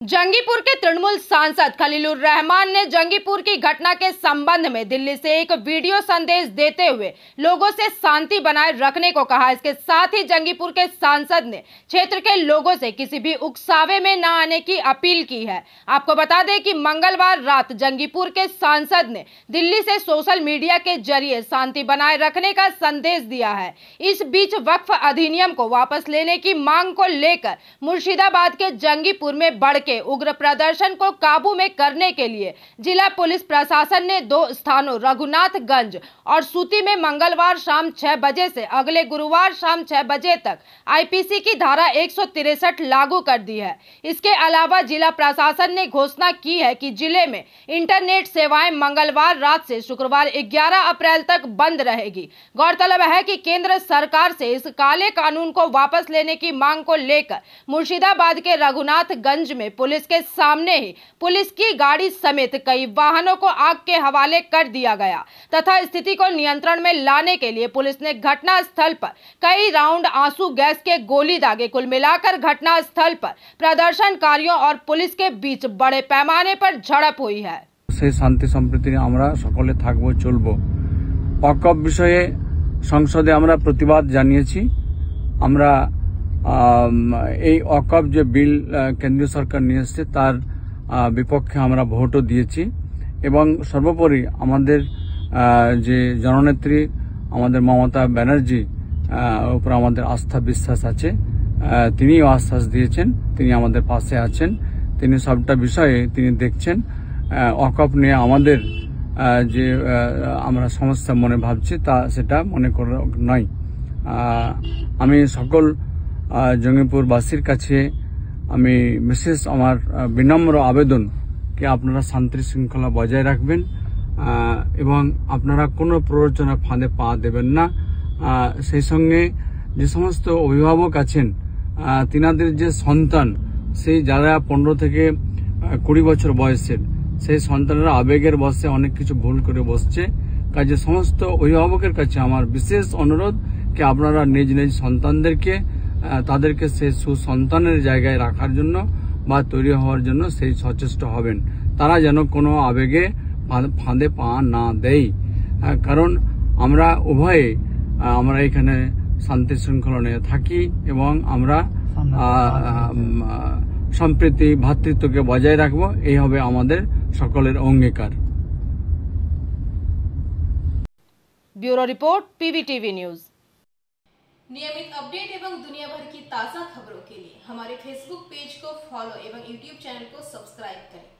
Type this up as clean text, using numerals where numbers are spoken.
जंगीपुर के तृणमूल सांसद खलीलुर रहमान ने जंगीपुर की घटना के संबंध में दिल्ली से एक वीडियो संदेश देते हुए लोगों से शांति बनाए रखने को कहा। इसके साथ ही जंगीपुर के सांसद ने क्षेत्र के लोगों से किसी भी उकसावे में न आने की अपील की है। आपको बता दें कि मंगलवार रात जंगीपुर के सांसद ने दिल्ली से सोशल मीडिया के जरिए शांति बनाए रखने का संदेश दिया है। इस बीच वक्फ अधिनियम को वापस लेने की मांग को लेकर मुर्शिदाबाद के जंगीपुर में बढ़ के उग्र प्रदर्शन को काबू में करने के लिए जिला पुलिस प्रशासन ने 2 स्थानों रघुनाथगंज और सूती में मंगलवार शाम 6 बजे से अगले गुरुवार शाम 6 बजे तक आईपीसी की धारा 163 लागू कर दी है। इसके अलावा जिला प्रशासन ने घोषणा की है कि जिले में इंटरनेट सेवाएं मंगलवार रात से शुक्रवार 11 अप्रैल तक बंद रहेगी। गौरतलब है कि केंद्र सरकार से इस काले कानून को वापस लेने की मांग को लेकर मुर्शिदाबाद के रघुनाथगंज में पुलिस के सामने ही पुलिस की गाड़ी समेत कई वाहनों को आग के हवाले कर दिया गया तथा स्थिति को नियंत्रण में लाने के लिए पुलिस ने घटना स्थल पर कई राउंड आंसू गैस के गोली दागे। कुल मिलाकर घटना स्थल पर प्रदर्शनकारियों और पुलिस के बीच बड़े पैमाने पर झड़प हुई है। शांति सम्प्रीति आमरा सकले थाकबो चलबो। वक्फ विषये संसदे आमरा प्रतिबाद जानिয়েছি। আমরা এই ওয়াকফ যে বিল কেন্দ্রীয় সরকার নিয়ে এসেছে তার বিপক্ষে আমরা ভোটও দিয়েছি এবং সর্বোপরি আমাদের যে জননেত্রী আমাদের মমতা ব্যানার্জি উপর আমাদের আস্থা বিশ্বাস আছে। তিনিও আশ্বাস দিয়েছেন, তিনি আমাদের পাশে আছেন, তিনি সবটা বিষয়ে তিনি দেখছেন। ওয়াকফ নিয়ে আমাদের যে আমরা সমস্যা মনে ভাবছি তা সেটা মনে করা নয়। আমি সকল জঙ্গিপুরবাসীর কাছে আমি বিশেষ আমার বিনম্র আবেদন যে আপনারা শান্তি শৃঙ্খলা বজায় রাখবেন এবং আপনারা কোনো প্ররোচনার ফাঁদে পা দেবেন না। সেই সঙ্গে যে সমস্ত অভিভাবক আছেন তিনাদের যে সন্তান সেই যারা 15 থেকে 20 বছর বয়সের সেই সন্তানরা আবেগের বশে অনেক কিছু ভুল করে বসছে। কাজে সমস্ত অভিভাবকের কাছে আমার বিশেষ অনুরোধ যে আপনারা নিজ নিজ সন্তানদেরকে তাদেরকে সেই সুসন্তানের জায়গায় রাখার জন্য বা তৈরি হওয়ার জন্য সেই সচেষ্ট হবেন। তারা যেন কোনো আবেগে ফাঁদে পা না দেয়, কারণ আমরা উভয়ে আমরা এখানে শান্তি শৃঙ্খলা নিয়ে থাকি এবং আমরা সম্প্রীতি ভ্রাতৃত্বকে বজায় রাখবো। এই হবে আমাদের সকলের অঙ্গীকার। Bureau report PVTV news. नियमित अपडेट एवं दुनिया भर की ताज़ा खबरों के लिए हमारे फेसबुक पेज को फॉलो एवं यूट्यूब चैनल को सब्सक्राइब करें।